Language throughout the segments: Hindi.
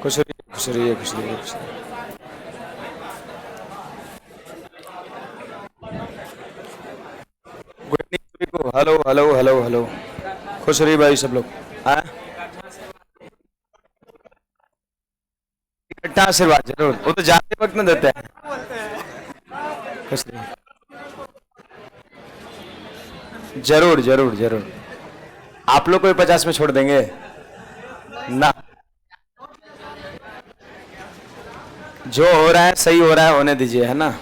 खुश रहिए, खुश रहिए, खुश रहिए, खुश रहिए। गुड इवनिंग सभी को। Hello hello hello hello. खुश रहिए भाई सब लोग। हाँ, इकट्ठा आशीर्वाद जरूर, वो तो जाते वक्त में देते हैं। खुश रहिए, जरूर जरूर जरूर। आप लोग को भी 50 में छोड़ देंगे ना। जो हो रहा है सही हो रहा है, होने दीजिए, है ना।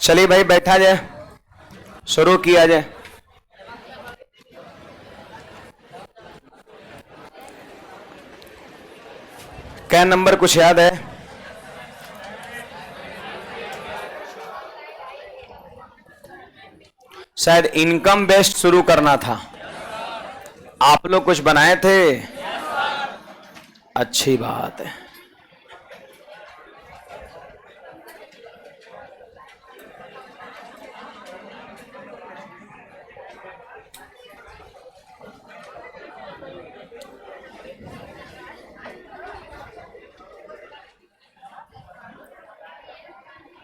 चलिए भाई, बैठा जाए, शुरू किया जाए। क्या नंबर कुछ याद है? शायद इनकम बेस्ड शुरू करना था। आप लोग कुछ बनाए थे? अच्छी बात है।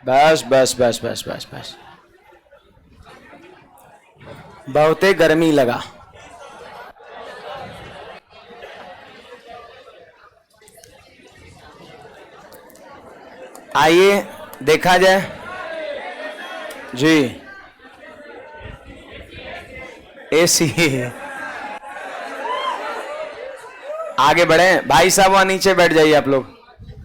बस बस बस बस बस बस, बहुते गर्मी लगा। आइए देखा जाए जी। एसी आगे बढ़े भाई साहब, वहां नीचे बैठ जाइए आप लोग।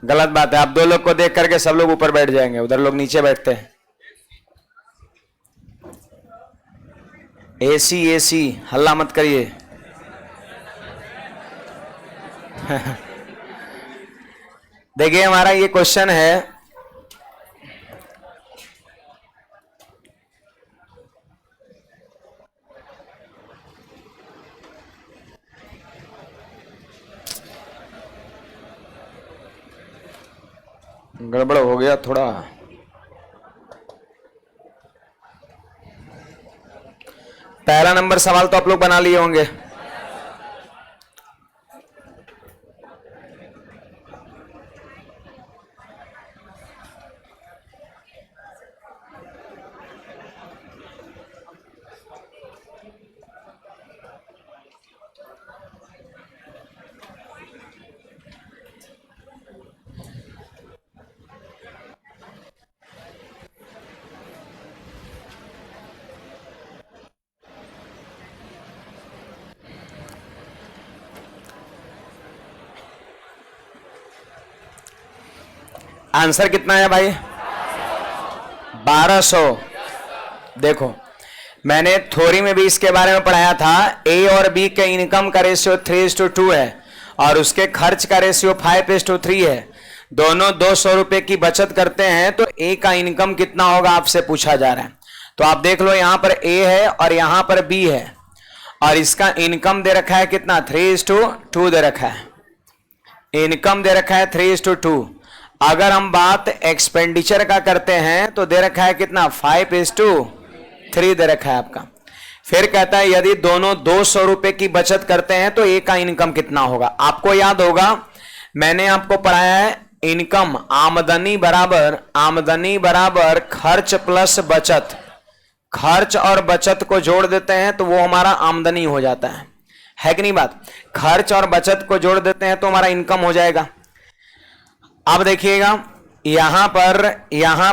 गलत बात है, आप दो लोग को देख करके सब लोग ऊपर बैठ जाएंगे, उधर लोग नीचे बैठते हैं। एसी एसी, हल्ला मत करिए। देखिए हमारा ये क्वेश्चन है, गड़बड़ हो गया थोड़ा। पहला नंबर सवाल तो आप लोग बना लिए होंगे। आंसर कितना है भाई? 1200। देखो मैंने थ्योरी में भी इसके बारे में पढ़ाया था। ए और बी के इनकम का रेशियो 3:2 है और उसके खर्च का रेशियो 5:3 है। दोनों 200 रुपए की बचत करते हैं तो ए का इनकम कितना होगा आपसे पूछा जा रहा है। तो आप देख लो, यहां पर ए है और यहां पर बी है और इसका इनकम दे रखा है कितना? 3:2 दे रखा है। इनकम दे रखा है 3:2। अगर हम बात एक्सपेंडिचर का करते हैं तो दे रखा है कितना? 5:3 दे रखा है आपका। फिर कहता है यदि दोनों 200 रुपए की बचत करते हैं तो ए का इनकम कितना होगा। आपको याद होगा मैंने आपको पढ़ाया है, इनकम आमदनी बराबर खर्च प्लस बचत। खर्च और बचत को जोड़ देते हैं तो वो हमारा आमदनी हो जाता है कि नहीं बात? खर्च और बचत को जोड़ देते हैं तो हमारा इनकम हो जाएगा। अब देखिएगा यहां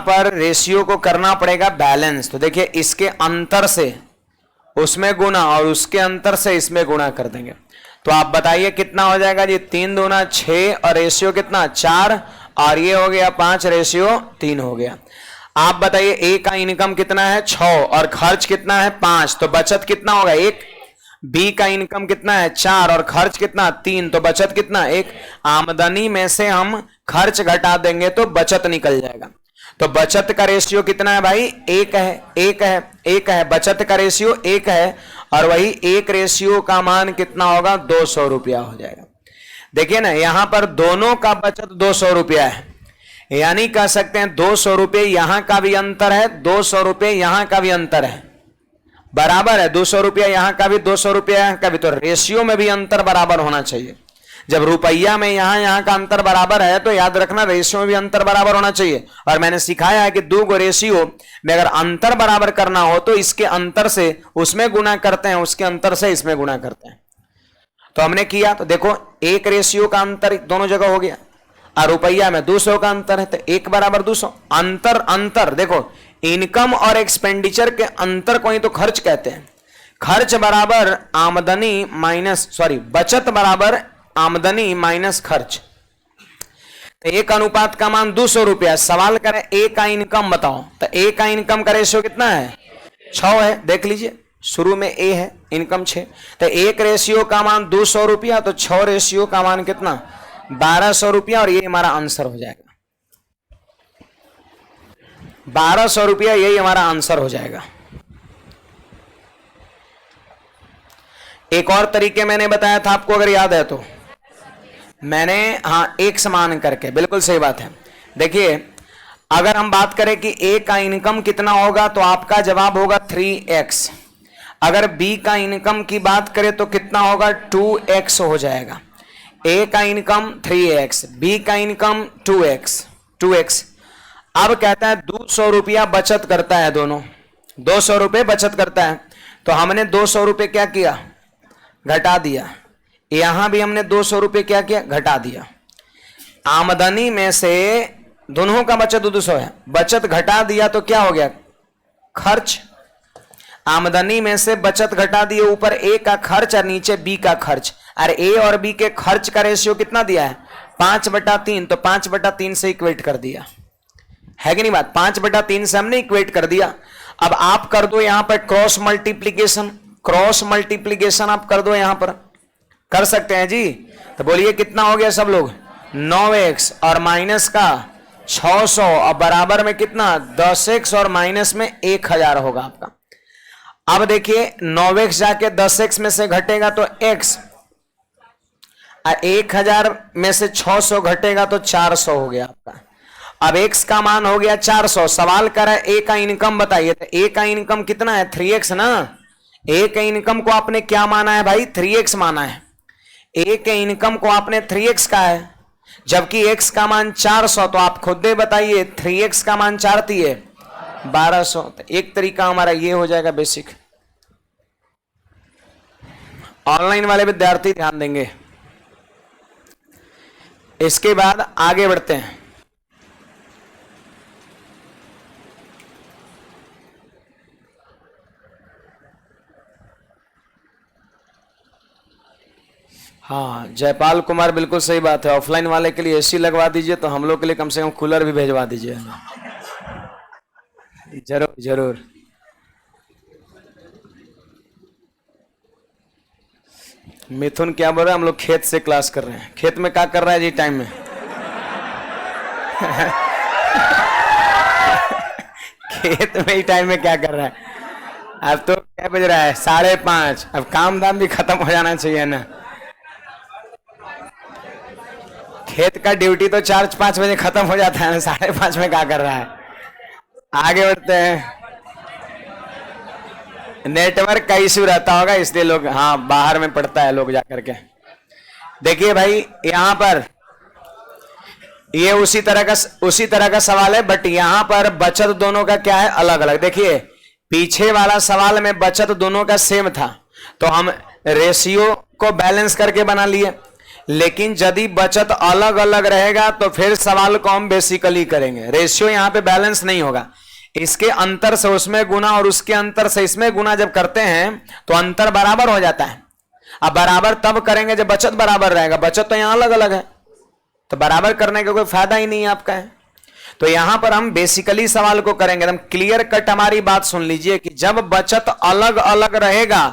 पर रेशियो को करना पड़ेगा बैलेंस। तो देखिए इसके अंतर से उसमें गुना और उसके अंतर से इसमें गुना कर देंगे तो आप बताइए कितना हो जाएगा जी? 3 दूना 6 और रेशियो कितना? 4 और ये हो गया 5, रेशियो 3 हो गया। आप बताइए ए का इनकम कितना है? 6 और खर्च कितना है? 5, तो बचत कितना होगा? 1। बी का इनकम कितना है? 4 और खर्च कितना? 3, तो बचत कितना? 1। आमदनी में से हम खर्च घटा देंगे तो बचत निकल जाएगा। तो बचत का रेशियो कितना है भाई? 1 है, 1 है, 1 है। बचत का रेशियो 1 है और वही 1 रेशियो का मान कितना होगा? 200 रुपया हो जाएगा। देखिए ना, यहां पर दोनों का बचत 200 रुपया है, यानी कह सकते हैं 200 रुपये यहां का भी अंतर है, 200 रुपये यहां का भी अंतर है। बराबर है, 200 रुपया यहाँ का भी 200 रुपया यहाँ का भी, तो रेशियो में भी अंतर बराबर होना चाहिए। जब रुपया में यहाँ का अंतर बराबर है तो याद रखना रेशियो में भी अंतर बराबर होना चाहिए। और मैंने सिखाया है कि दो को रेशियो में अगर अंतर बराबर करना हो तो इसके अंतर से उसमें गुना करते हैं, उसके अंतर से इसमें गुना करते हैं। तो हमने किया, तो देखो एक रेशियो का अंतर दोनों जगह हो गया और रुपया में 200 का अंतर है, तो 1 बराबर 200। अंतर देखो, इनकम और एक्सपेंडिचर के अंतर को ही तो खर्च कहते हैं। खर्च बराबर आमदनी माइनस बचत बराबर आमदनी माइनस खर्च। तो एक अनुपात का मान 200 रुपया। सवाल करें ए का इनकम बताओ, तो ए का इनकम का रेशियो कितना है? 6 है। देख लीजिए शुरू में ए है, इनकम 6, तो एक रेशियो का मान 200 रुपया, तो 6 रेशियो का मान कितना? 1200 रुपया। और ये हमारा आंसर हो जाएगा 1200 रुपया, यही हमारा आंसर हो जाएगा। एक और तरीके मैंने बताया था आपको, अगर याद है तो मैंने, हाँ, एक समान करके, बिल्कुल सही बात है। देखिए अगर हम बात करें कि ए का इनकम कितना होगा तो आपका जवाब होगा 3x। अगर बी का इनकम की बात करें तो कितना होगा? 2x हो जाएगा। ए का इनकम 3x, बी का इनकम 2x। अब कहता है 200 रुपया बचत करता है, दोनों 200 रुपये बचत करता है। तो हमने 200 रुपये क्या किया? घटा दिया। यहां भी हमने 200 रुपये क्या किया? घटा दिया। आमदनी में से दोनों का बचत 200 है, बचत घटा दिया तो क्या हो गया? खर्च। आमदनी में से बचत घटा दिए, ऊपर ए का खर्च और नीचे बी का खर्च। और ए और बी के खर्च का रेशियो कितना दिया है? 5/3। तो 5/3 से इक्वेट कर दिया, है कि नहीं बात? 5/3 से हमने इक्वेट कर दिया। अब आप कर दो यहां पर क्रॉस मल्टीप्लीकेशन आप कर दो, यहां पर कर सकते हैं जी। तो बोलिए कितना हो गया सब लोग? 9x और माइनस का 600 और बराबर में कितना? 10x और माइनस में 1000 होगा आपका। अब देखिए 9x जाके 10x में से घटेगा तो x, और 1000 में से 600 घटेगा तो 400 हो गया आपका। अब x का मान हो गया 400। सवाल करा a का इनकम बताइए, तो a का इनकम कितना है? 3x ना। a के इनकम को आपने क्या माना है भाई? 3x माना है। a के इनकम को आपने 3x का है, जबकि x का मान 400। तो आप खुद दे बताइए 3x का मान 4 है 1200। तो एक तरीका हमारा ये हो जाएगा बेसिक। ऑनलाइन वाले विद्यार्थी ध्यान देंगे। इसके बाद आगे बढ़ते हैं। हाँ, जयपाल कुमार, बिल्कुल सही बात है। ऑफलाइन वाले के लिए एसी लगवा दीजिए, तो हम लोग के लिए कम से कम कूलर भी भेजवा दीजिए। जरूर जरूर। मिथुन क्या बोल रहा है? हम लोग खेत से क्लास कर रहे हैं। खेत में क्या कर रहा है जी टाइम में? खेत में ही टाइम में क्या कर रहा है? अब तो क्या बज रहा है? 5:30। अब काम दाम भी खत्म हो जाना चाहिए ना। खेत का ड्यूटी तो 4-5 बजे खत्म हो जाता है, 5:30 में क्या कर रहा है? आगे बढ़ते हैं। नेटवर्क का इश्यू रहता होगा इसलिए लोग, हाँ, बाहर में पड़ता है लोग जाकर के। देखिए भाई यहां पर ये उसी तरह का सवाल है, बट यहां पर बचत दोनों का क्या है? अलग अलग। देखिए पीछे वाला सवाल में बचत दोनों का सेम था, तो हम रेशियो को बैलेंस करके बना लिए। लेकिन यदि बचत अलग अलग रहेगा तो फिर सवाल को हम बेसिकली करेंगे। रेशियो यहां पे बैलेंस नहीं होगा। इसके अंतर से उसमें गुना और उसके अंतर से इसमें गुना जब करते हैं तो अंतर बराबर हो जाता है। अब बराबर तब करेंगे जब बचत बराबर रहेगा। बचत तो यहां अलग अलग है, तो बराबर करने का कोई फायदा ही नहीं है आपका है। तो यहां पर हम बेसिकली सवाल को करेंगे। एकदम क्लियर कट हमारी बात सुन लीजिए कि जब बचत अलग अलग रहेगा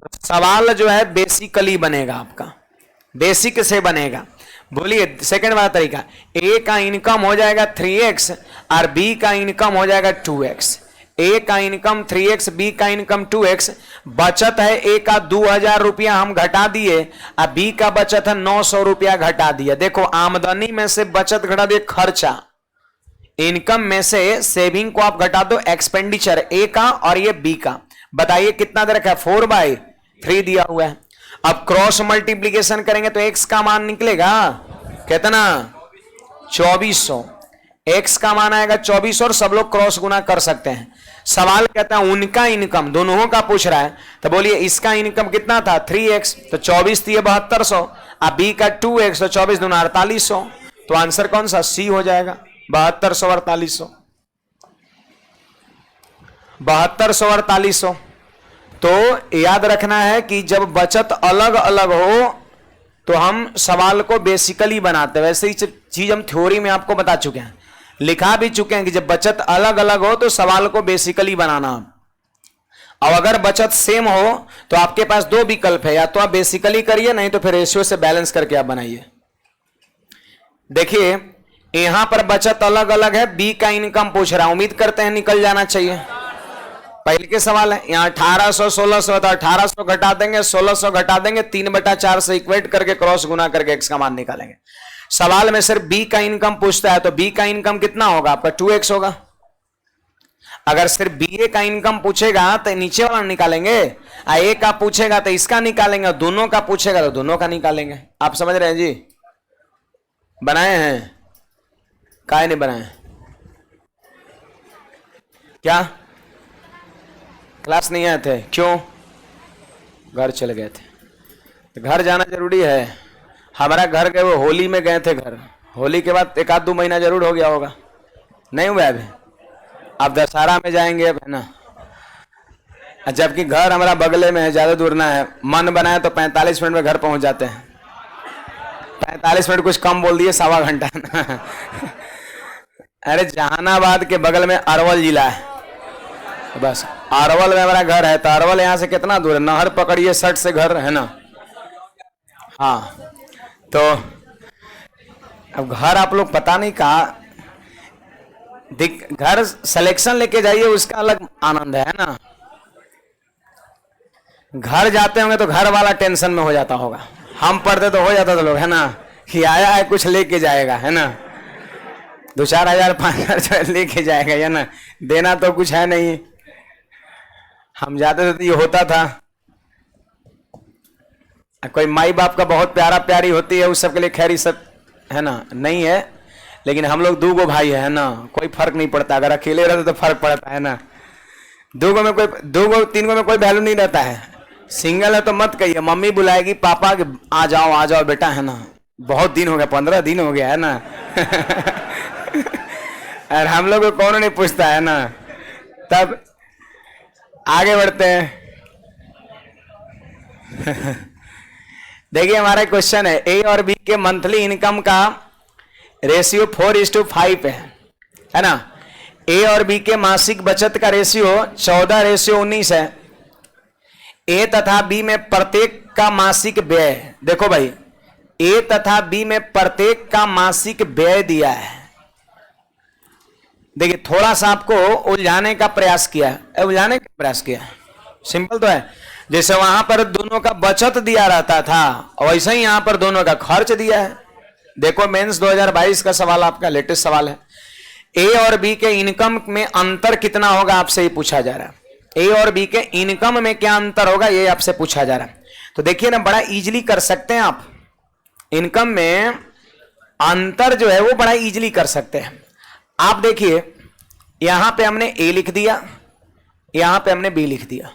तो सवाल जो है बेसिकली बनेगा आपका, बेसिक से बनेगा। बोलिए सेकंड वाला तरीका, ए का इनकम हो जाएगा 3x और बी का इनकम हो जाएगा 2x। ए का इनकम 3x, बी का इनकम 2x। बचत है ए का 2000 रुपया हम घटा दिए और बी का बचत है 900 रुपया घटा दिया। देखो आमदनी में से बचत घटा दिए खर्चा, इनकम में से सेविंग को आप घटा दो एक्सपेंडिचर ए का और ये बी का। बताइए कितना दे रखा है, 4/3 दिया हुआ है। अब क्रॉस मल्टीप्लीकेशन करेंगे तो x का मान निकलेगा कितना, 2400। x का मान आएगा 2400 और सब लोग क्रॉस गुना कर सकते हैं। सवाल कहता है उनका इनकम, दोनों का पूछ रहा है, तो बोलिए इसका इनकम कितना था 3x, तो 24 थी 7200, अब b का 2x, तो 24 दूना 4800। तो आंसर कौन सा, सी हो जाएगा, 7200 4800, 7200 4800। तो याद रखना है कि जब बचत अलग अलग हो तो हम सवाल को बेसिकली बनाते हैं। वैसे ही चीज हम थ्योरी में आपको बता चुके हैं, लिखा भी चुके हैं कि जब बचत अलग अलग हो तो सवाल को बेसिकली बनाना। अब अगर बचत सेम हो तो आपके पास दो विकल्प है, या तो आप बेसिकली करिए, नहीं तो फिर रेशियो से बैलेंस करके आप बनाइए। देखिए यहां पर बचत अलग अलग है, बी का इनकम पूछ रहा है, उम्मीद करते हैं निकल जाना चाहिए। पहले के सवाल है, यहाँ 1800 1600 था, 1800 घटा देंगे 1600 घटा देंगे, 3/4 से इक्वेट करके क्रॉस गुना करके एक्स का मान निकालेंगे। सवाल में सिर्फ बी का इनकम पूछता है, तो बी का इनकम कितना होगा आपका 2x होगा। अगर सिर्फ बी का इनकम पूछेगा तो नीचे वाला निकालेंगे, ए का पूछेगा तो इसका निकालेंगे, दोनों का पूछेगा तो दोनों का निकालेंगे। आप समझ रहे हैं जी, बनाए हैं काय नहीं बनाए, क्या क्लास नहीं आए थे, क्यों, घर चले गए थे। घर जाना जरूरी है, हमारा घर गए वो होली में गए थे घर, होली के बाद 1-2 महीना जरूर हो गया होगा, नहीं हुआ अभी, अब दशहरा में जाएंगे अब, है ना। जबकि घर हमारा बगले में है, ज्यादा दूर ना है, मन बनाए तो 45 मिनट में घर पहुंच जाते हैं। 45 मिनट कुछ कम बोल दिए, 1.25 घंटा। अरे जहानाबाद के बगल में अरवल जिला है, बस अरवल में हमारा घर है। तो अरवल यहाँ से कितना दूर है, नहर पकड़िए 60 से घर है ना। हाँ, तो अब घर आप लोग पता नहीं कहा, घर सिलेक्शन लेके जाइए, उसका अलग आनंद है ना। घर जाते होंगे तो घर वाला टेंशन में हो जाता होगा, हम पढ़ते तो हो जाता था लोग, है ना, कि आया है कुछ लेके जाएगा, है ना, 2-4 हजार 5,000 लेके जाएगा, है ना, देना तो कुछ है नहीं। हम जाते थे तो ये होता था, कोई माई बाप का बहुत प्यारा प्यारी होती है, उस सब के लिए खैर सब है ना नहीं है, लेकिन हम लोग 2 भाई है ना, कोई फर्क नहीं पड़ता। अगर अकेले रहते तो फर्क पड़ता है ना, 2 में कोई 3 में कोई वैल्यू नहीं रहता है। सिंगल है तो मत कहिए, मम्मी बुलाएगी पापा कि आ जाओ बेटा, है ना, बहुत दिन हो गया, 15 दिन हो गया, है ना। और हम लोग को कौन नहीं पूछता है ना। तब आगे बढ़ते हैं। देखिए हमारा क्वेश्चन है, ए और बी के मंथली इनकम का रेशियो 4:5 है ना। ए और बी के मासिक बचत का रेशियो 14:19 है। ए तथा बी में प्रत्येक का मासिक व्यय, देखो भाई, ए तथा बी में प्रत्येक का मासिक व्यय दिया है। देखिए थोड़ा सा आपको उलझाने का प्रयास किया है, सिंपल तो है। जैसे वहां पर दोनों का बचत दिया रहता था, वैसे ही यहां पर दोनों का खर्च दिया है। देखो मेंस 2022 का सवाल, आपका लेटेस्ट सवाल है, ए और बी के इनकम में अंतर कितना होगा, आपसे ही पूछा जा रहा है। ए और बी के इनकम में क्या अंतर होगा, ये आपसे पूछा जा रहा है। तो देखिए ना, बड़ा इजीली कर सकते हैं आप, इनकम में अंतर जो है वो बड़ा इजीली कर सकते हैं। आप देखिए यहां पे हमने ए लिख दिया, यहां पे हमने बी लिख दिया।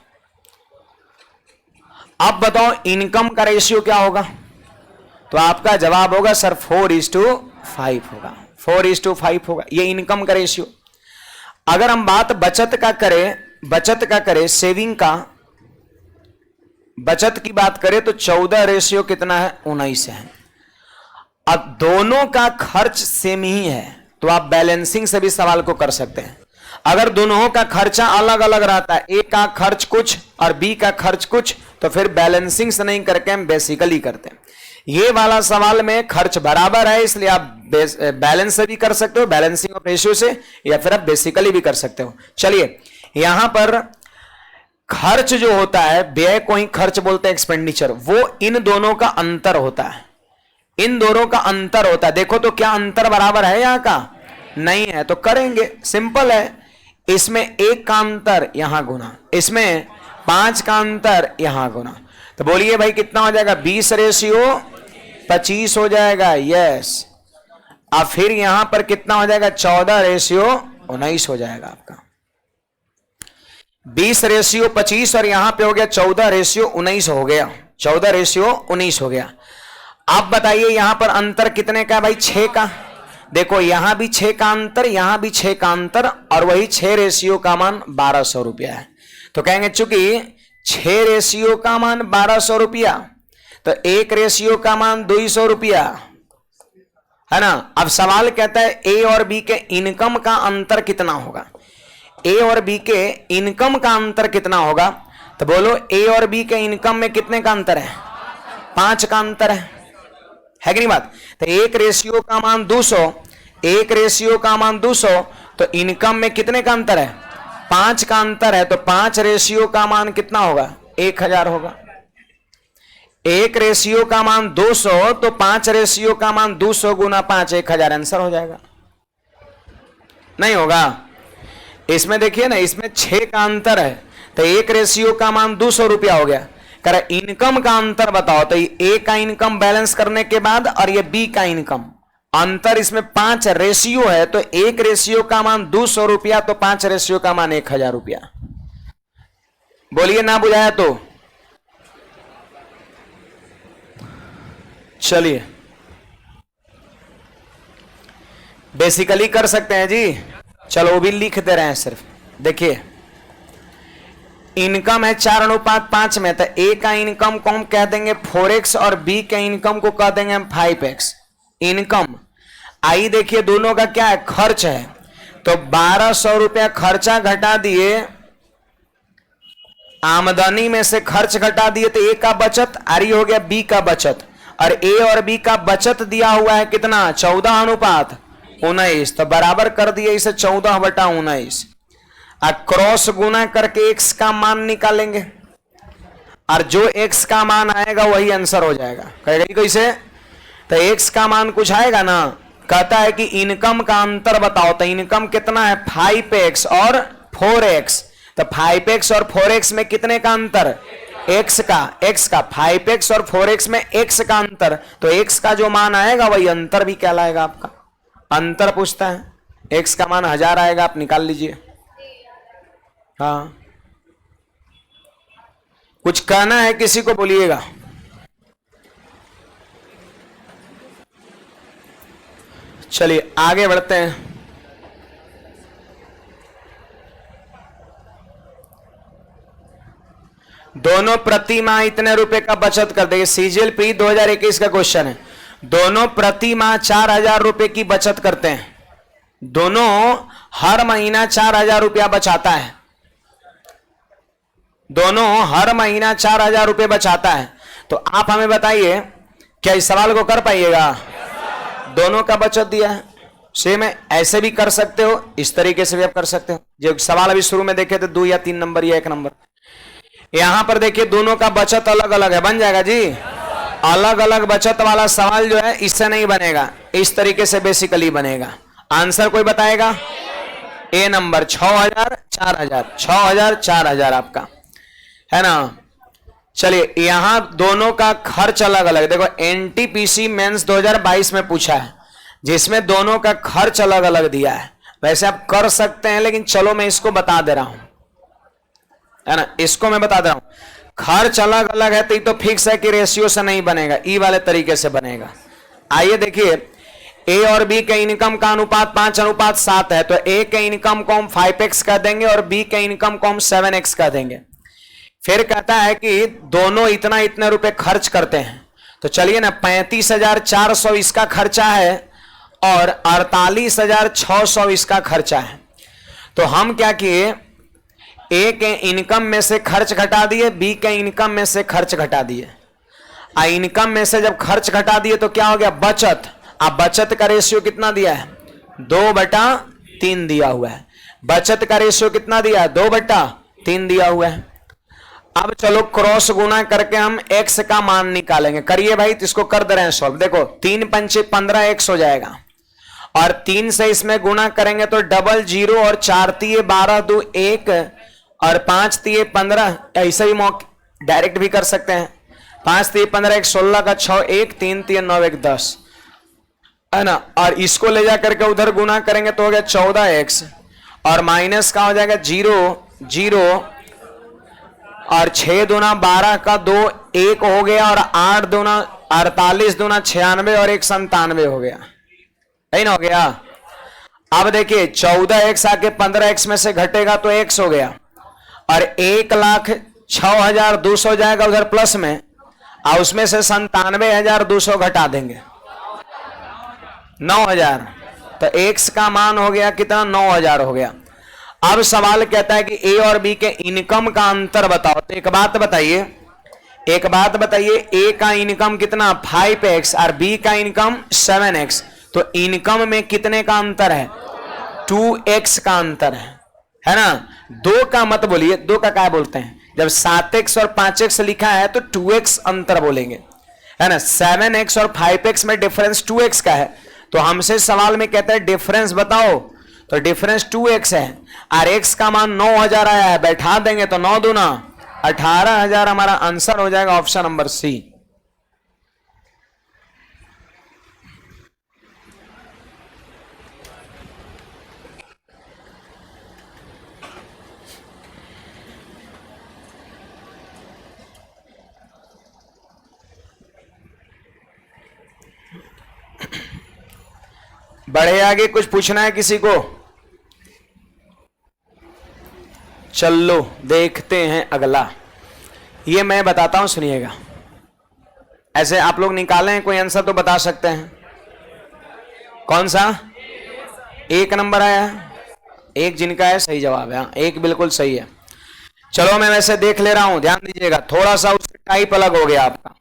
अब बताओ इनकम का रेशियो क्या होगा, तो आपका जवाब होगा सर 4:5 होगा, 4:5 होगा, ये इनकम का रेशियो। अगर हम बात बचत का करें, सेविंग का, बचत की बात करें तो 14 रेशियो कितना है, 19 है। अब दोनों का खर्च सेम ही है, तो आप बैलेंसिंग से भी सवाल को कर सकते हैं। अगर दोनों का खर्चा अलग अलग रहता है, ए का खर्च कुछ और बी का खर्च कुछ, तो फिर बैलेंसिंग से नहीं करके हम बेसिकली करते हैं। ये वाला सवाल में खर्च बराबर है, इसलिए आप बैलेंस से भी कर सकते हो, बैलेंसिंग ऑफ रेशियो से, या फिर आप बेसिकली भी कर सकते हो। चलिए यहां पर खर्च जो होता है, व्यय को ही खर्च बोलते हैं, एक्सपेंडिचर, वो इन दोनों का अंतर होता है, इन दोनों का अंतर होता है। देखो तो क्या अंतर बराबर है, यहां का नहीं है, तो करेंगे, सिंपल है। इसमें 1 का अंतर यहां गुना, इसमें 5 का अंतर यहां गुना, तो बोलिए भाई कितना हो जाएगा, 20:25 हो जाएगा। यस। अब फिर यहां पर कितना हो जाएगा, 14:19 हो जाएगा आपका। 20:25 और यहां पे हो गया 14:19 हो गया, 14:19 हो गया। अब बताइए यहां पर अंतर कितने का भाई, 6 का। देखो यहां भी 6 का अंतर, यहां भी 6 का अंतर, और वही 6 रेशियो का मान 1200 रुपया है। तो कहेंगे चूंकि 6 रेशियो का मान 1200 रुपया, तो 1 रेशियो का मान 200 रुपया है ना। अब सवाल कहता है ए और बी के इनकम का अंतर कितना होगा, ए और बी के इनकम का अंतर कितना होगा। तो बोलो ए और बी के इनकम में कितने का अंतर है, 5 का अंतर है कि नहीं बात। तो 1 रेशियो का मान 200, 1 रेशियो का मान 200, तो इनकम में कितने का अंतर है, 5 का अंतर है। तो 5 रेशियो का मान कितना होगा, 1000 होगा। 1 रेशियो का मान 200, तो 5 रेशियो का मान 200 गुना 5, 1000 आंसर हो जाएगा। नहीं होगा। इसमें देखिए ना, इसमें 6 का अंतर है, तो 1 रेशियो का मान 200 रुपया हो गया। कर इनकम का अंतर बताओ, तो ए का इनकम बैलेंस करने के बाद और ये बी का इनकम, अंतर इसमें 5 रेशियो है, तो 1 रेशियो का मान 200 रुपया, तो 5 रेशियो का मान 1000 रुपया। बोलिए ना बुझाया तो चलिए बेसिकली कर सकते हैं जी। चलो वो भी लिख दे रहे हैं सिर्फ। देखिए इनकम है 4:5 में, तो ए का इनकम को हम कह देंगे 4x और बी के इनकम को कह देंगे हम 5x। इनकम आई, देखिए दोनों का क्या है, खर्च है, तो 1200 रुपया खर्चा घटा दिए, आमदनी में से खर्च घटा दिए, तो ए का बचत आरी हो गया बी का बचत, और ए और बी का बचत दिया हुआ है कितना, 14:19, तो बराबर कर दिए इसे 14/19। क्रॉस गुना करके x का मान निकालेंगे, और जो x का मान आएगा वही आंसर हो जाएगा। कहेगा कैसे, तो x का मान कुछ आएगा ना, कहता है कि इनकम का अंतर बताओ, तो इनकम कितना है 5x और 4x, तो 5x और 4x में कितने का अंतर, x का 5x और 4x में x का अंतर, तो x का जो मान आएगा वही अंतर भी कहलाएगा आपका। अंतर पूछता है, x का मान 1000 आएगा, आप निकाल लीजिए। हाँ कुछ कहना है किसी को, बोलिएगा। चलिए आगे बढ़ते हैं। दोनों प्रति माह इतने रुपए का बचत कर देंगे। सीजीएल प्री 2021 का क्वेश्चन है। दोनों प्रति माह 4000 रुपए की बचत करते हैं, दोनों हर महीना 4000 रुपया बचाता है, दोनों हर महीना 4000 रुपए बचाता है। तो आप हमें बताइए क्या इस सवाल को कर पाइएगा। दोनों का बचत दिया है, सेम है, ऐसे भी कर सकते हो, इस तरीके से भी आप कर सकते हो। जो सवाल अभी शुरू में देखे थे 2 या 3 नंबर या 1 नंबर, यहां पर देखिए दोनों का बचत अलग अलग है, बन जाएगा जी। अलग अलग बचत वाला सवाल जो है इससे नहीं बनेगा, इस तरीके से बेसिकली बनेगा। आंसर कोई बताएगा। ए नंबर 6000 4000, 6000 4000 आपका है ना। चलिए यहां दोनों का खर्च अलग अलग, देखो एनटीपीसी मेंस 2022 में पूछा है, जिसमें दोनों का खर्च अलग अलग दिया है। वैसे आप कर सकते हैं, लेकिन चलो मैं इसको बता दे रहा हूं, है ना, इसको मैं बता दे रहा हूं। खर्च अलग अलग है तो ये तो फिक्स है कि रेशियो से नहीं बनेगा, ई वाले तरीके से बनेगा। आइए देखिए, ए और बी के इनकम का अनुपात 5:7 है, तो ए के इनकम को हम 5x कर देंगे और बी के इनकम को हम 7x कर देंगे। फिर कहता है कि दोनों इतना इतने रुपए खर्च करते हैं, तो चलिए ना 35,400 इसका खर्चा है और 48,600 इसका खर्चा है। तो हम क्या किए, ए के इनकम में से खर्च घटा दिए, बी के इनकम में से खर्च घटा दिए। इनकम में से जब खर्च घटा दिए तो क्या हो गया, बचत। अब बचत का रेशियो कितना दिया है, 2/3 दिया हुआ है। बचत का रेशियो कितना दिया है, 2/3 दिया हुआ है। अब चलो क्रॉस गुना करके हम x का मान निकालेंगे। करिए भाई, तो इसको कर दे रहे हैं सॉल्व। देखो 3 पंचे 15x हो जाएगा, और 3 से इसमें गुना करेंगे तो 00 और 4 3 12 2 1 और 5 तिये 15, ऐसे भी डायरेक्ट भी कर सकते हैं। 5 तिये 15, 1 16 का 6, 1 3 तिये 9, 1 10, है ना। और इसको ले जा करके उधर गुना करेंगे तो हो गया 14x, और माइनस का हो जाएगा 0 0, और 6 दूना 12 का 2 1 हो गया, और 8 दूना 48 दूना 96, और 1 97 हो गया, नहीं ना हो गया। अब देखिए 14x आके 15x में से घटेगा तो x हो गया, और 1,06,200 जाएगा उधर प्लस में, और उसमें से 97,200 घटा देंगे 9,000, तो x का मान हो गया कितना, 9,000 हो गया। अब सवाल कहता है कि ए और बी के इनकम का अंतर बताओ। तो एक बात बताइए, ए का इनकम कितना 5x और बी का इनकम 7x, तो इनकम में कितने का अंतर है, 2x का अंतर है ना। 2 का मत बोलिए, 2 का क्या बोलते हैं, जब 7x और 5x लिखा है तो 2x अंतर बोलेंगे, है ना। 7x और 5x में डिफरेंस 2x का है, तो हमसे सवाल में कहता है डिफरेंस बताओ, तो डिफरेंस 2x है, और x का मान 9,000 आया है, बैठा देंगे तो 9 दूना 18,000 हमारा आंसर हो जाएगा, ऑप्शन नंबर सी। बढ़े आगे, कुछ पूछना है किसी को? चलो देखते हैं अगला, ये मैं बताता हूं, सुनिएगा। ऐसे आप लोग निकाले हैं कोई आंसर तो बता सकते हैं। कौन सा? 1 नंबर आया है, 1 जिनका है सही जवाब है, 1 बिल्कुल सही है। चलो मैं वैसे देख ले रहा हूं, ध्यान दीजिएगा, थोड़ा सा उसका टाइप अलग हो गया आपका।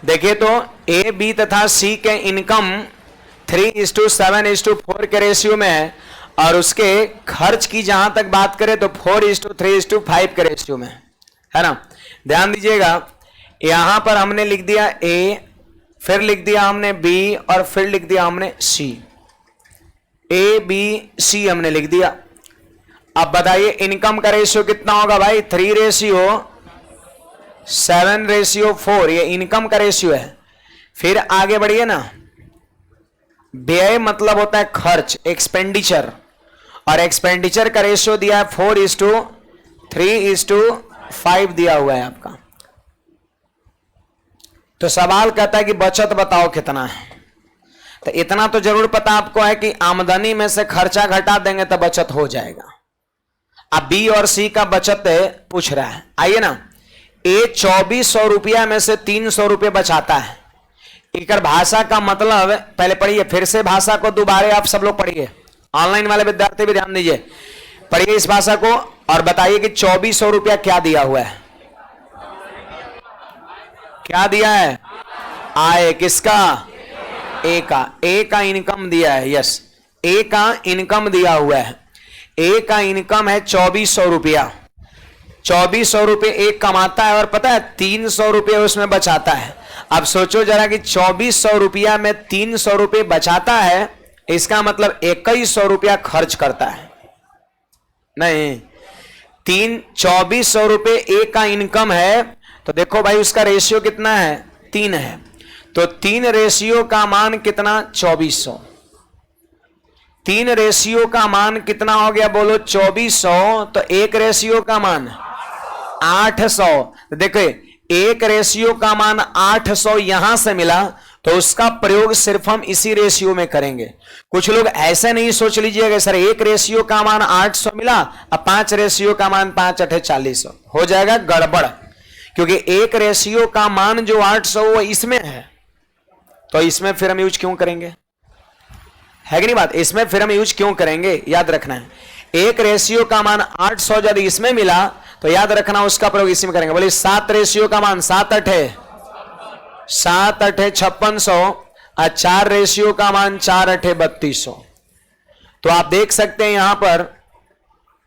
देखिए तो ए बी तथा सी के इनकम 3:7:4 के रेशियो में है, और उसके खर्च की जहां तक बात करें तो 4:3:5 के रेशियो में है ना। ध्यान दीजिएगा, यहां पर हमने लिख दिया ए, फिर लिख दिया हमने बी, और फिर लिख दिया हमने सी, ए बी सी हमने लिख दिया। अब बताइए इनकम का रेशियो कितना होगा भाई, 3:7:4, ये इनकम का रेशियो है। फिर आगे बढ़िए ना, व्यय मतलब होता है खर्च, एक्सपेंडिचर, और एक्सपेंडिचर का रेशियो दिया है 4:3:5 दिया हुआ है आपका। तो सवाल कहता है कि बचत बताओ कितना है, तो इतना तो जरूर पता आपको है कि आमदनी में से खर्चा घटा देंगे तो बचत हो जाएगा। अब बी और सी का बचत पूछ रहा है, आइए ना। ए 2400 रुपया में से 300 रुपये बचाता है, इकर भाषा का मतलब पहले पढ़िए, फिर से भाषा को दोबारा आप सब लोग पढ़िए, ऑनलाइन वाले विद्यार्थी भी ध्यान दीजिए, पढ़िए इस भाषा को और बताइए कि 2400 रुपया क्या दिया हुआ है, क्या दिया है, आय किसका, ए का, ए का इनकम दिया है, यस ए का इनकम दिया हुआ है। ए का इनकम है 2400 रुपया, 2400 रुपये एक कमाता है, और पता है 300 रुपये उसमें बचाता है। अब सोचो जरा कि 2400 रुपया में 300 रुपये बचाता है, इसका मतलब 2100 रुपया खर्च करता है, नहीं 2400 रुपये एक का इनकम है, तो देखो भाई उसका रेशियो कितना है, 3 है, तो 3 रेशियो का मान कितना, 2400, 3 रेशियो का मान कितना हो गया बोलो, 2400, तो 1 रेशियो का मान 800। देखो 1 रेशियो का मान 800 यहां से मिला, तो उसका प्रयोग सिर्फ हम इसी रेशियो में करेंगे। कुछ लोग ऐसे नहीं सोच लीजिएगा सर 1 रेशियो का मान 800 मिला, अब 5 रेशियो का मान 5×8=40, हो जाएगा गड़बड़, क्योंकि 1 रेशियो का मान जो 800 वो इसमें है, तो इसमें फिर हम यूज क्यों करेंगे, है कि नहीं बात, इसमें फिर हम यूज क्यों करेंगे, याद रखना है। 1 रेशियो का मान 800 यदि इसमें मिला तो याद रखना उसका प्रयोग इसी में करेंगे। बोलिए 7 रेशियो का मान 7×8 5600, और 4 रेशियो का मान 4×8 3200। तो आप देख सकते हैं यहां पर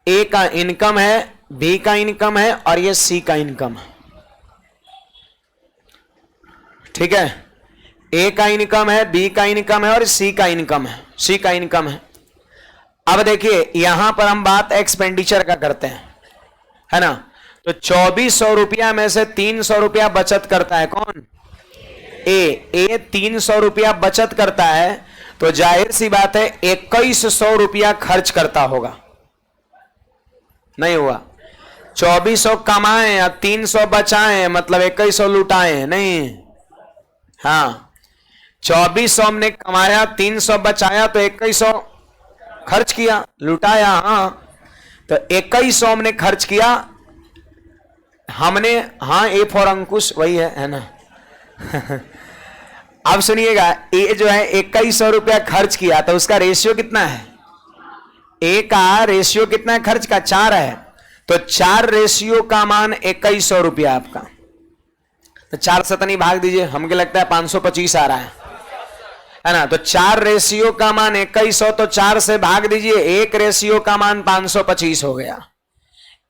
ए का इनकम है, बी का इनकम है, और ये सी का इनकम है, ठीक है। ए का इनकम है, बी का इनकम है और सी का इनकम है, सी का इनकम है। अब देखिए यहां पर हम बात एक्सपेंडिचर का करते हैं, है ना। तो 2400 रुपया में से 300 रुपया बचत करता है कौन? ए 300 रुपया बचत करता है, तो जाहिर सी बात है 2100 रुपया खर्च करता होगा, नहीं हुआ। 2400 कमाए या 300 बचाए, मतलब 2100 लुटाए, नहीं। हाँ, 2400 हमने कमाया, 300 बचाया, तो 2100 खर्च किया, लुटाया। हाँ, तो 2100 हमने खर्च किया हमने। हाँ, ए फॉर अंकुश वही है ना। अब सुनिएगा, ए जो है 2100 रुपया खर्च किया, तो उसका रेशियो कितना है? ए का रेशियो कितना है खर्च का? 4 है, तो 4 रेशियो का मान 2100 रुपया आपका। तो 4 से तनी भाग दीजिए, हमको लगता है 525 आ रहा है ना। तो 4 रेशियो का मान 2100, तो 4 से भाग दीजिए, 1 रेशियो का मान 525 हो गया।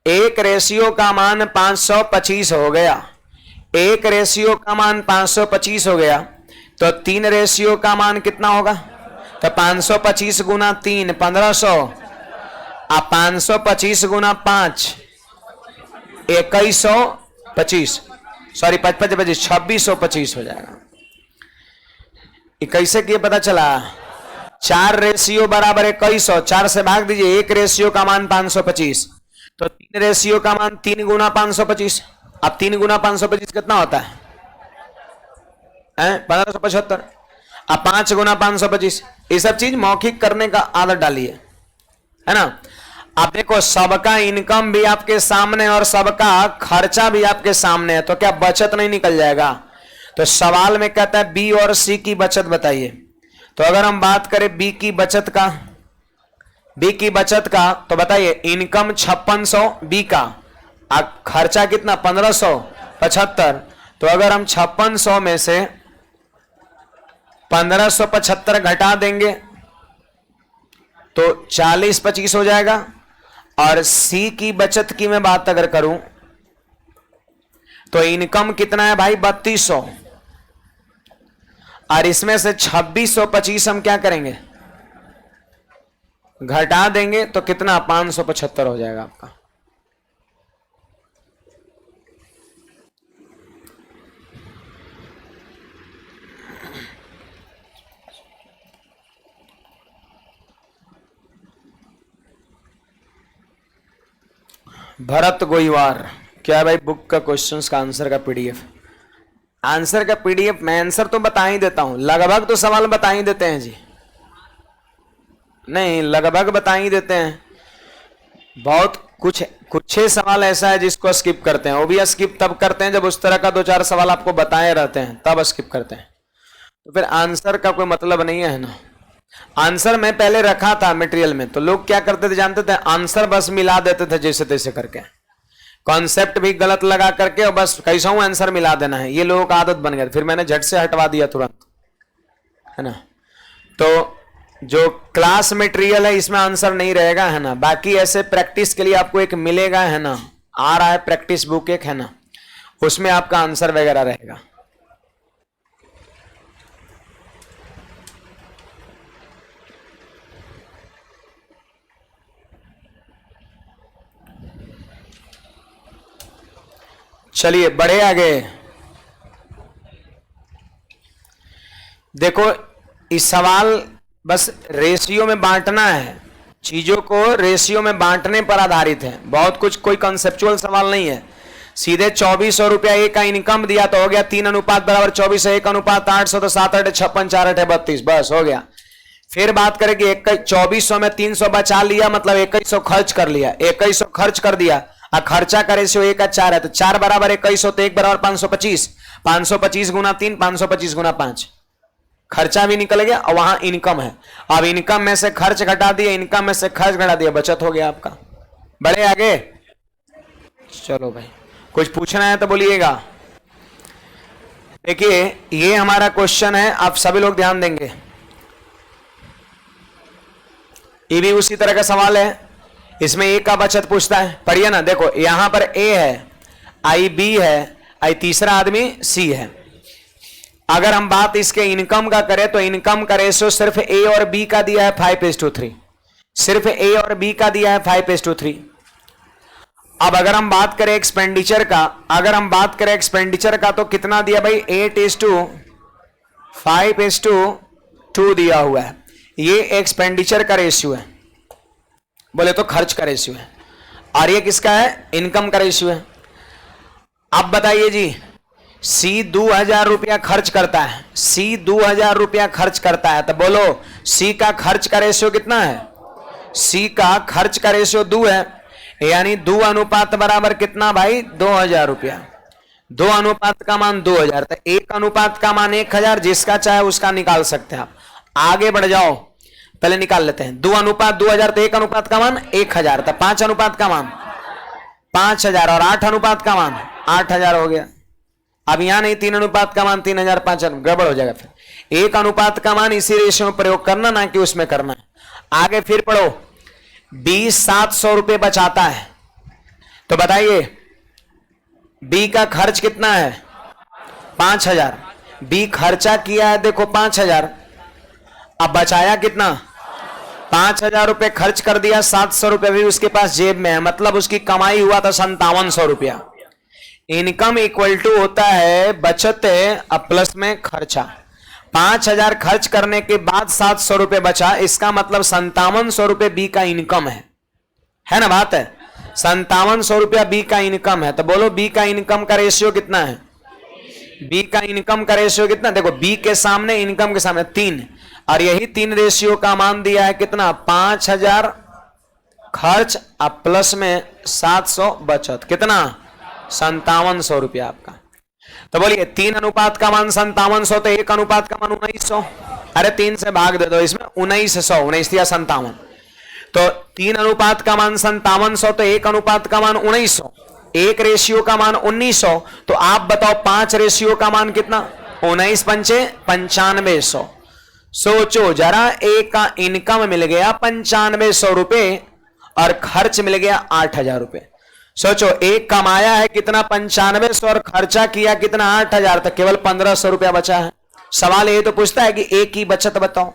1 रेशियो का मान 525 हो गया। 1 रेशियो का मान 525 हो गया, तो 3 रेशियो का मान कितना होगा? तो 525 गुना 3 1500, अब 525 गुना 5 2125, सॉरी 25 2625 हो जाएगा। ये कैसे किए पता चला? 4 रेशियो बराबर 2100, 4 से भाग दीजिए, 1 रेशियो का मान 525, तो 3 रेशियो का मान 3 गुना 525। अब 3 गुना 525 कितना होता है? 1575। अब 5 गुना 525, ये सब चीज मौखिक करने का आदत डालिए, है ना। अब देखो, सबका इनकम भी आपके सामने और सबका खर्चा भी आपके सामने है, तो क्या बचत नहीं निकल जाएगा? तो सवाल में कहता है बी और सी की बचत बताइए। तो अगर हम बात करें बी की बचत का, तो बताइए, इनकम 5600 बी का, खर्चा कितना? 1575। तो अगर हम 5600 में से 1575 घटा देंगे तो 40-25 हो जाएगा। और सी की बचत की मैं बात अगर करूं, तो इनकम कितना है भाई? 3200, और इसमें से 2625 हम क्या करेंगे? घटा देंगे, तो कितना? 575 हो जाएगा आपका। भरत गोईवार, क्या है भाई? बुक का क्वेश्चंस का आंसर का पीडीएफ। आंसर का पीडीएफ मैं आंसर तो बता ही देता हूं, लगभग तो सवाल बता ही देते हैं जी, नहीं लगभग बता ही देते हैं। बहुत कुछ सवाल ऐसा है जिसको स्किप करते हैं, वो भी स्किप तब करते हैं जब उस तरह का 2-4 सवाल आपको बताए रहते हैं, तब स्किप करते हैं। तो फिर आंसर का कोई मतलब नहीं है ना। आंसर मैं पहले रखा था मटेरियल में, तो लोग क्या करते थे जानते थे? आंसर बस मिला देते थे जैसे तैसे करके, कॉन्सेप्ट भी गलत लगा करके, और बस कैसा हूं आंसर मिला देना है, ये लोगों का आदत बन गया। फिर मैंने झट से हटवा दिया तुरंत, है ना। तो जो क्लास मटेरियल है इसमें आंसर नहीं रहेगा, है ना। बाकी ऐसे प्रैक्टिस के लिए आपको एक मिलेगा, है ना, आ रहा है प्रैक्टिस बुक एक, है ना, उसमें आपका आंसर वगैरह रहेगा। चलिए बढ़े आगे। देखो, इस सवाल बस रेशियो में बांटना है, चीजों को रेशियो में बांटने पर आधारित है, बहुत कुछ कोई कॉन्सेप्चुअल सवाल नहीं है। सीधे 2400 रुपया ए का इनकम दिया तो हो गया 3 अनुपात बराबर 24, 1 अनुपात 800, तो 7 8 56, 4 8 32, बस हो गया। फिर बात करेंगे 2400 में 300 बचा लिया, मतलब 2100 खर्च कर लिया, 2100 खर्च कर दिया, और खर्चा का रेशियो 1 का 4 है, तो 4 बराबर 2100, तो 1 बराबर 525, 525 गुना 3, 525 गुना 5, खर्चा भी निकल गया और वहां इनकम है। अब इनकम में से खर्च घटा दिया, इनकम में से खर्च घटा दिया, बचत हो गया आपका। बढ़े आगे। चलो भाई, कुछ पूछना है तो बोलिएगा। देखिए, ये हमारा क्वेश्चन है, आप सभी लोग ध्यान देंगे, ये भी उसी तरह का सवाल है, इसमें ए का बचत पूछता है, पढ़िए ना। देखो यहां पर ए है, आई बी है, आई तीसरा आदमी सी है, अगर हम बात इसके इनकम का करें तो इनकम का रेशियो सिर्फ ए और बी का दिया है 5:3, सिर्फ ए और बी का दिया है 5:3। अब अगर हम बात करें एक्सपेंडिचर का, अगर हम बात करें एक्सपेंडिचर का तो कितना दिया भाई, 8:5:2 दिया हुआ है। ये एक्सपेंडिचर का रेशियो है, बोले तो खर्च का रेशियो है, और ये किसका है, इनकम का रेशियो है। अब बताइए जी, सी 2000 रुपया खर्च करता है, सी 2000 रुपया खर्च करता है, तो बोलो सी का खर्च का रेशियो कितना है, सी का खर्च का रेशियो 2 है, यानी 2 अनुपात बराबर कितना भाई, 2000 रुपया। 2 अनुपात का मान 2000, तो 1 अनुपात का मान 1000, जिसका चाहे उसका निकाल सकते हैं आप। आगे बढ़ जाओ, पहले निकाल लेते हैं। 2 अनुपात 2000, तो 1 अनुपात का मान 1000, तो 5 अनुपात का मान 5000, और 8 अनुपात का मान 8000 हो गया। अब यहां नहीं 3 अनुपात का मान 3000, 5 गड़बड़ हो जाएगा। फिर 1 अनुपात का मान इसी रेशियो में प्रयोग करना, ना कि उसमें करना है। आगे फिर पढ़ो, 700 रुपए बचाता है, तो बताइए बी का खर्च कितना है, 5000। बी खर्चा किया है देखो 5000, अब बचाया कितना, 5000 रुपए खर्च कर दिया, 700 रुपए भी उसके पास जेब में है, मतलब उसकी कमाई हुआ था 5700 रुपया। इनकम इक्वल टू होता है बचत अब प्लस में खर्चा। 5000 खर्च करने के बाद 700 रुपए बचा, इसका मतलब 5700 रुपए बी का इनकम है ना, बात है। 5700 रुपया बी का इनकम है, तो बोलो बी का इनकम का रेशियो कितना है, बी का इनकम का रेशियो कितना, देखो बी के सामने इनकम के सामने 3, और यही 3 रेशियो का मान दिया है कितना, 5000 खर्च अब प्लस में 700 बचत, कितना 5700 रुपया आपका। तो बोलिए 3 अनुपात का मान 5700, तो 1 अनुपात का मान 1900, अरे 3 से भाग दे दो इसमें, 1900, 19 या 57, तो 3 अनुपात का मान 5700, तो 1 अनुपात का मान 1900, 1 रेशियो का मान 1900, तो आप बताओ 5 रेशियो का मान कितना, 19 पंचे 9500। सोचो जरा, एक का इनकम मिल गया 9500 रुपए और खर्च मिल गया 8000 रुपए। सोचो एक कमाया है कितना 9500 और खर्चा किया कितना 8000, तक केवल 1500 रुपया बचा है। सवाल ये तो पूछता है कि एक की बचत बताओ,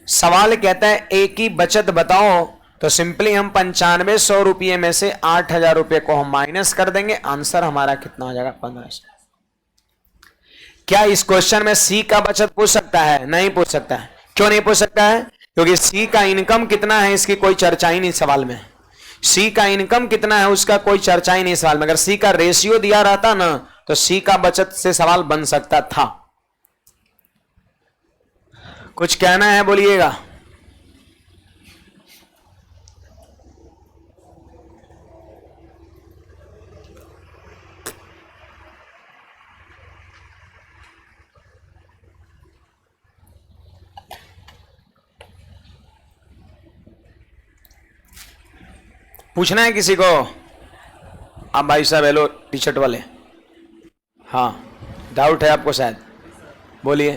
सवाल कहता है एक की बचत बताओ, तो सिंपली हम 9500 रुपये में से 8000 रुपये को हम माइनस कर देंगे, आंसर हमारा कितना हो जाएगा, 1500। क्या इस क्वेश्चन में सी का बचत पूछ सकता है, नहीं पूछ सकता है। क्यों नहीं पूछ सकता है, क्योंकि सी का इनकम कितना है इसकी कोई चर्चा ही नहीं सवाल में। सी का इनकम कितना है उसका कोई चर्चा ही नहीं सवाल में। अगर सी का रेशियो दिया रहता ना, तो सी का बचत से सवाल बन सकता था। कुछ कहना है बोलिएगा। पूछना है किसी को? आप भाई साहब हेलो टी शर्ट वाले, हाँ डाउट है आपको शायद, बोलिए।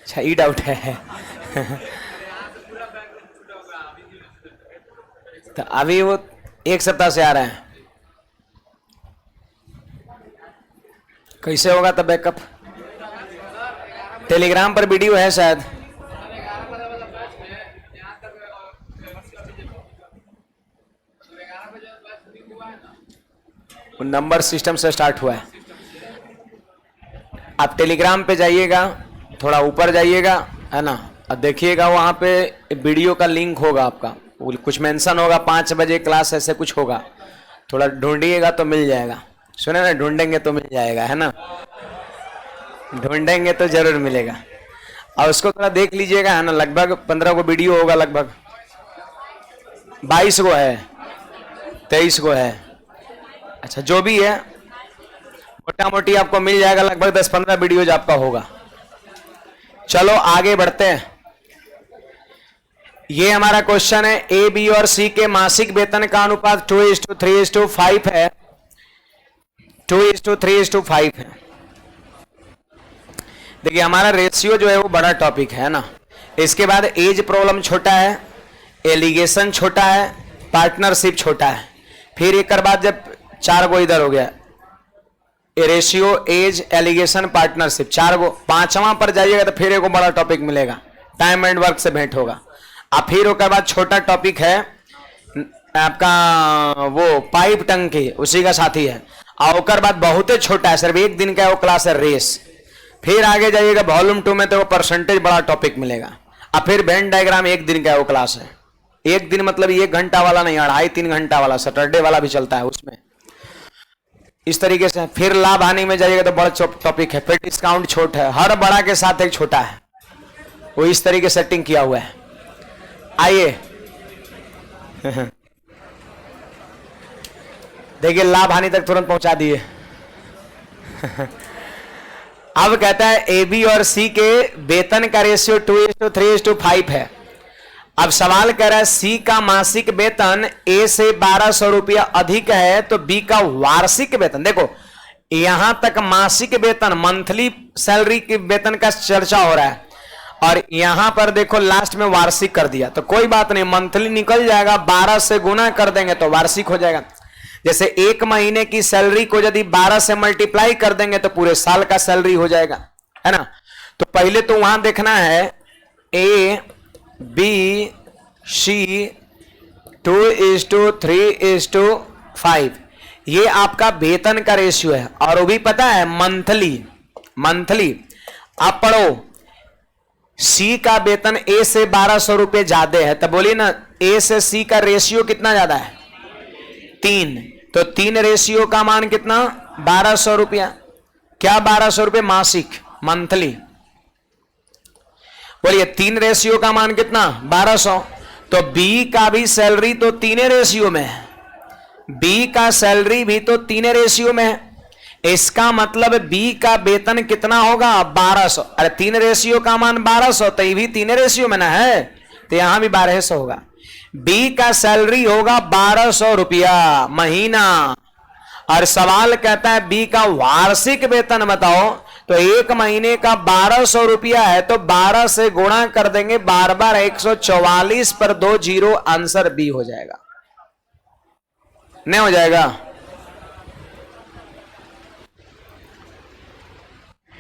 अच्छा ये डाउट है तो अभी वो 1 सप्ताह से आ रहे हैं, कैसे होगा तब बैकअप? टेलीग्राम पर वीडियो है शायद। नंबर सिस्टम से स्टार्ट हुआ है। आप टेलीग्राम पे जाइएगा, थोड़ा ऊपर जाइएगा है ना, अब देखिएगा वहाँ पे वीडियो का लिंक होगा आपका, कुछ मेंशन होगा 5 बजे क्लास ऐसे कुछ होगा, थोड़ा ढूंढिएगा तो मिल जाएगा। सुने ना, ढूंढेंगे तो मिल जाएगा, है ना, ढूंढेंगे तो जरूर मिलेगा। और उसको थोड़ा देख लीजिएगा, है ना, लगभग 15 को वीडियो होगा, लगभग 22 को है, 23 को है, अच्छा जो भी है मोटा मोटी आपको मिल जाएगा, लगभग 10-15 वीडियोज आपका होगा। चलो आगे बढ़ते हैं। ये हमारा क्वेश्चन है, ए बी और सी के मासिक वेतन का अनुपात 2:3:5 है, 2:3:5 है। देखिए हमारा रेशियो जो है वो बड़ा टॉपिक है ना। इसके बाद एज प्रॉब्लम छोटा है, एलिगेशन छोटा है, पार्टनरशिप छोटा है, फिर एक बाद जब 4 को इधर हो गया, रेशियो, एज, एलिगेशन, पार्टनरशिप, 4 गो। 5वां पर जाइएगा तो फिर एक बड़ा टॉपिक मिलेगा, टाइम एंड वर्क से भेंट होगा। अब फिर उसके बाद छोटा टॉपिक है आपका वो पाइप टंकी, उसी का साथी है। और उसके बाद बहुत छोटा है, सिर्फ 1 दिन का वो क्लास है, रेस। फिर आगे जाइएगा वॉल्यूम 2 में तो वो परसेंटेज बड़ा टॉपिक मिलेगा। अब फिर वेन डायग्राम 1 दिन का वो क्लास है। 1 दिन मतलब 1 घंटा वाला नहीं, 2.5-3 घंटा वाला, सैटरडे वाला भी चलता है उसमें। इस तरीके से फिर लाभ हानि में जाइएगा तो बड़ा टॉपिक है, फिर डिस्काउंट छोट है, हर बड़ा के साथ एक छोटा है, वो इस तरीके से सेटिंग किया हुआ है। आइए देखिए लाभ हानि तक तुरंत पहुंचा दिए। अब कहता है ए बी और सी के वेतन का रेशियो 2:3:5 है। अब सवाल कह रहा है सी का मासिक वेतन ए से 1200 रुपया अधिक है तो बी का वार्षिक वेतन। देखो यहां तक मासिक वेतन, मंथली सैलरी के वेतन का चर्चा हो रहा है, और यहां पर देखो लास्ट में वार्षिक कर दिया। तो कोई बात नहीं, मंथली निकल जाएगा, 12 से गुना कर देंगे तो वार्षिक हो जाएगा। जैसे 1 महीने की सैलरी को यदि 12 से मल्टीप्लाई कर देंगे तो पूरे साल का सैलरी हो जाएगा, है ना। तो पहले तो वहां देखना है ए बी सी 2:3:5, ये आपका वेतन का रेशियो है, और वो भी पता है मंथली। आप पढ़ो सी का वेतन ए से 1200 रुपये ज्यादा है, तो बोलिए ना ए से सी का रेशियो कितना ज्यादा है, 3। तो 3 रेशियो का मान कितना, 1200 रुपया। क्या 1200 रुपये मासिक, मंथली। बोलिए 3 रेशियो का मान कितना, 1200। तो बी का भी सैलरी तो 3 रेशियो में है, बी का सैलरी भी तो 3 रेशियो में है। इसका मतलब बी का वेतन कितना होगा, 1200। अरे 3 रेशियो का मान 1200, तो ये भी 3 रेशियो में ना है, तो यहां भी 1200 होगा। बी का सैलरी होगा 1200 रुपया महीना, और सवाल कहता है बी का वार्षिक वेतन बताओ। तो 1 महीने का 1200 रुपया है, तो 12 से गुणा कर देंगे, 12 144 पर 2 0, आंसर बी हो जाएगा। नहीं हो जाएगा,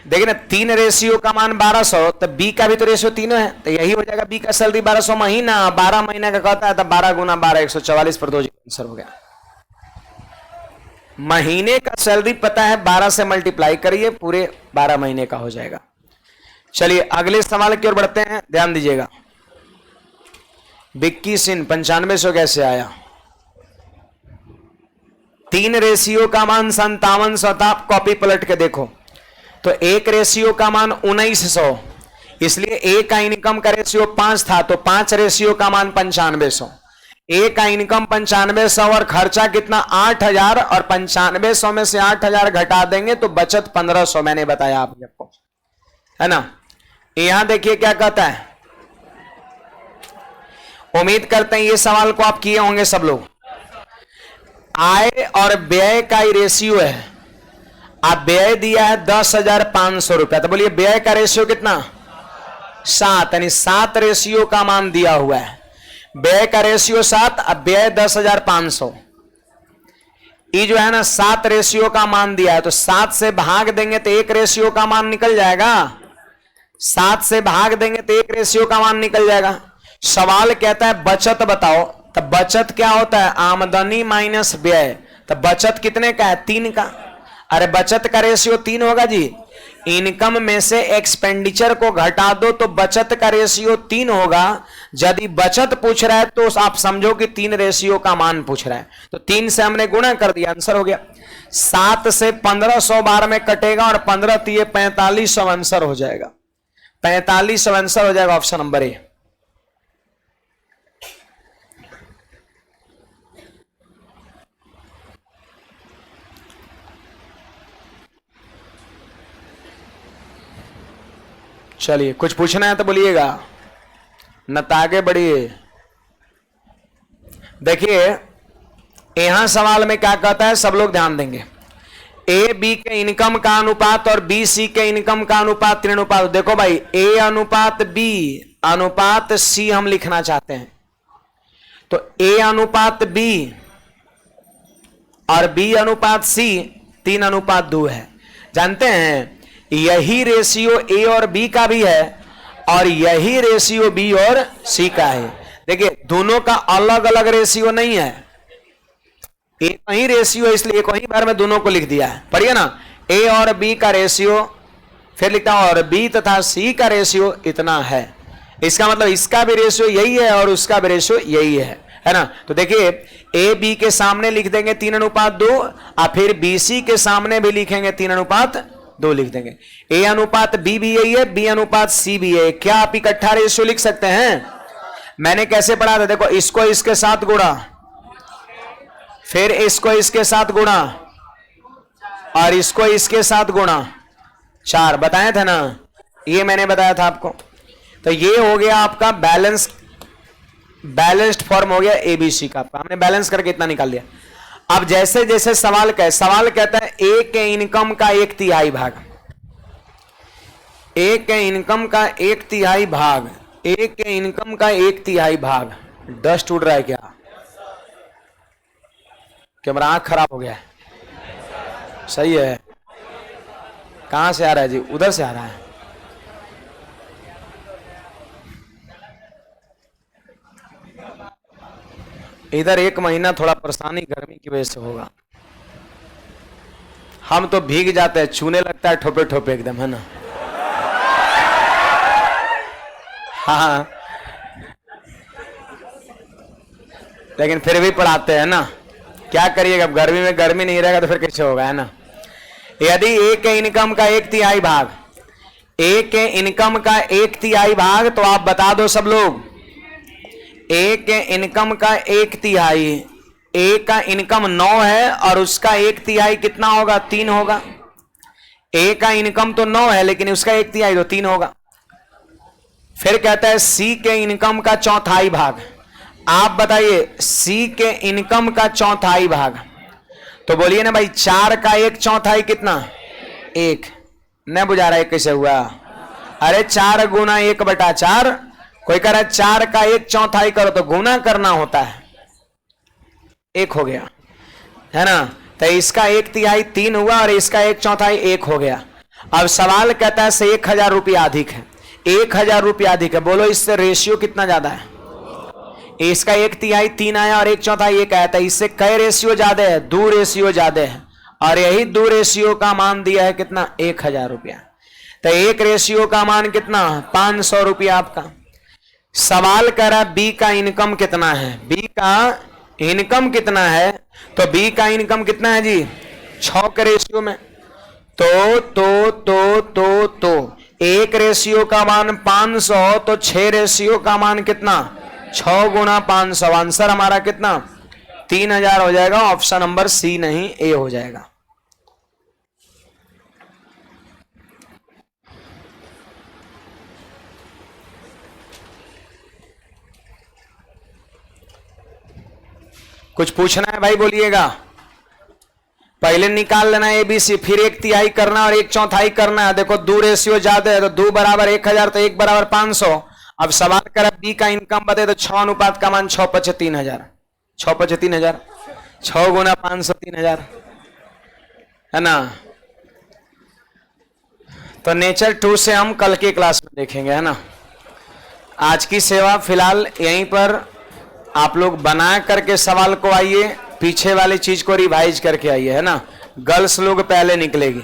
देखिए ना 3 रेशियो का मान 1200, तो बी का भी तो रेशियो 3 है, तो यही हो जाएगा। बी का सैलरी 1200 महीना, 12 महीने का कहता है, तो 12 गुना 12 144 पर 2 आंसर हो गया। महीने का सैलरी पता है, 12 से मल्टीप्लाई करिए, पूरे 12 महीने का हो जाएगा। चलिए अगले सवाल की ओर बढ़ते हैं, ध्यान दीजिएगा। विक्की सिंह 9500 कैसे आया। 3 रेशियो का मान 5700 था, आप कॉपी पलट के देखो। तो 1 रेशियो का मान 1900, इसलिए ए का इनकम का रेशियो 5 था, तो 5 रेशियो का मान 9500। ए का इनकम 9500 और खर्चा कितना 8000, और 9500 में से 8000 घटा देंगे तो बचत 1500, मैंने बताया आपको, है ना। यहां देखिए क्या कहता है, उम्मीद करते हैं ये सवाल को आप किए होंगे सब लोग। आय और व्यय का ही रेशियो है। आप व्यय दिया है 10,500 रुपया, तो बोलिए व्यय का रेशियो कितना, 7, यानी 7 रेशियो का मान दिया हुआ है। व्यय का रेशियो 7, अब व्यय 10,500। ये जो है ना 7 रेशियो का मान दिया है, तो 7 से भाग देंगे तो 1 रेशियो का मान निकल जाएगा। 7 से भाग देंगे तो 1 रेशियो का मान निकल जाएगा। सवाल कहता है बचत बताओ, तो बचत क्या होता है, आमदनी माइनस व्यय। तो बचत कितने का है, 3 का। अरे बचत का रेशियो 3 होगा जी। इनकम में से एक्सपेंडिचर को घटा दो तो बचत का रेशियो 3 होगा। यदि बचत पूछ रहा है तो आप समझो कि 3 रेशियो का मान पूछ रहा है, तो 3 से हमने गुणा कर दिया, आंसर हो गया। 7 से 1500 बार में कटेगा, और 15 3 4500 आंसर हो जाएगा। 4500 आंसर हो जाएगा, ऑप्शन नंबर ए। चलिए कुछ पूछना है तो बोलिएगा, न तो आगे बढ़िए। देखिए यहां सवाल में क्या कहता है, सब लोग ध्यान देंगे। ए बी के इनकम का अनुपात और बी सी के इनकम का अनुपात 3 अनुपात। देखो भाई, ए अनुपात बी अनुपात सी हम लिखना चाहते हैं, तो ए अनुपात बी और बी अनुपात सी 3 अनुपात 2 है। जानते हैं यही रेशियो ए और बी का भी है और यही रेशियो बी और सी का है। देखिए दोनों का अलग अलग रेशियो नहीं है, एक ही रेशियो, इसलिए एक ही बार में दोनों को लिख दिया है। पढ़िए ना, ए और बी का रेशियो, फिर लिखता हूं और बी तथा सी का रेशियो इतना है। इसका मतलब इसका भी रेशियो यही है और उसका भी रेशियो यही है ना। तो देखिए ए बी के सामने लिख देंगे 3:2 और फिर बी सी के सामने भी लिखेंगे 3:2 लिख देंगे। ए अनुपात बी भी यही है, बी अनुपात सी भी है। क्या आप इकट्ठा रेशियो लिख सकते हैं? मैंने कैसे पढ़ा था, देखो इसको इसके साथ गुणा, फिर इसको इसके साथ गुणा और इसको इसके साथ गुणा, 4 बताया था ना, ये मैंने बताया था आपको। तो ये हो गया आपका बैलेंस्ड फॉर्म हो गया एबीसी का। हमने बैलेंस करके इतना निकाल लिया। अब जैसे जैसे सवाल कहता है ए के इनकम का 1/3 भाग, ए के इनकम का 1/3 भाग, ए के इनकम का 1/3 भाग। डस्ट उड़ रहा है क्या? मेरा आंख खराब हो गया है? सही है। कहां से आ रहा है जी? उधर से आ रहा है। इधर 1 महीना थोड़ा परेशानी गर्मी की वजह से होगा। हम तो भीग जाते हैं, छूने लगता है ठोपे ठोपे एकदम, है ना। हाँ लेकिन फिर भी पढ़ाते हैं ना, क्या करिएगा, गर्मी में गर्मी नहीं रहेगा तो फिर कैसे होगा, है ना। यदि ए के इनकम का 1/3 भाग, ए के इनकम का 1/3 भाग, तो आप बता दो सब लोग, ए के इनकम का 1/3, ए का इनकम 9 है और उसका 1/3 कितना होगा? 3 होगा। ए का इनकम तो 9 है लेकिन उसका 1/3 तो 3 होगा। फिर कहता है सी के इनकम का 1/4 भाग। आप बताइए सी के इनकम का 1/4 भाग, तो बोलिए ना भाई 4 का 1/4 कितना? 1। न बुझा रहा है कैसे हुआ? अरे 4 गुना 1/4। कोई कह रहा है 4 का 1/4 करो, तो गुना करना होता है, 1 हो गया, है ना। तो इसका 1/3 3 हुआ और इसका 1/4 1 हो गया। अब सवाल कहता है से 1000 रुपया अधिक है, 1000 रुपया अधिक है। बोलो इससे रेशियो कितना ज्यादा है? इसका 1/3 3 आया और 1/4 1 आया था। इससे कई रेशियो ज्यादा है? 2 रेशियो ज्यादा है। और यही 2 रेशियो का मान दिया है कितना? 1000 रुपया। तो 1 रेशियो का मान कितना? 500 रुपया आपका। सवाल कह रहा है बी का इनकम कितना है? बी का इनकम कितना है? तो बी का इनकम कितना है जी? 6 के रेशियो में। तो 1 रेशियो का मान 500, तो 6 रेशियो का मान कितना? 6 गुना 500। आंसर हमारा कितना? 3000 हो जाएगा। ऑप्शन नंबर सी नहीं, ए हो जाएगा। कुछ पूछना है भाई? बोलिएगा। पहले निकाल लेना एबीसी, फिर 1/3 करना और 1/4 करना है। देखो 2 रेशियो ज्यादा है, तो 2 बराबर 1000, तो 1 बराबर 500। अब सवाल करें बी का इनकम बताए, तो 6 अनुपात का मान 6 × 3000, 6 × 3000, 6 गुना 500 3000, है ना। तो नेचर 2 से हम कल की क्लास में देखेंगे, है ना। आज की सेवा फिलहाल यहीं पर आप लोग बना करके सवाल को आइए, पीछे वाली चीज को रिवाइज करके आइए, है ना। गर्ल्स लोग पहले निकलेगी।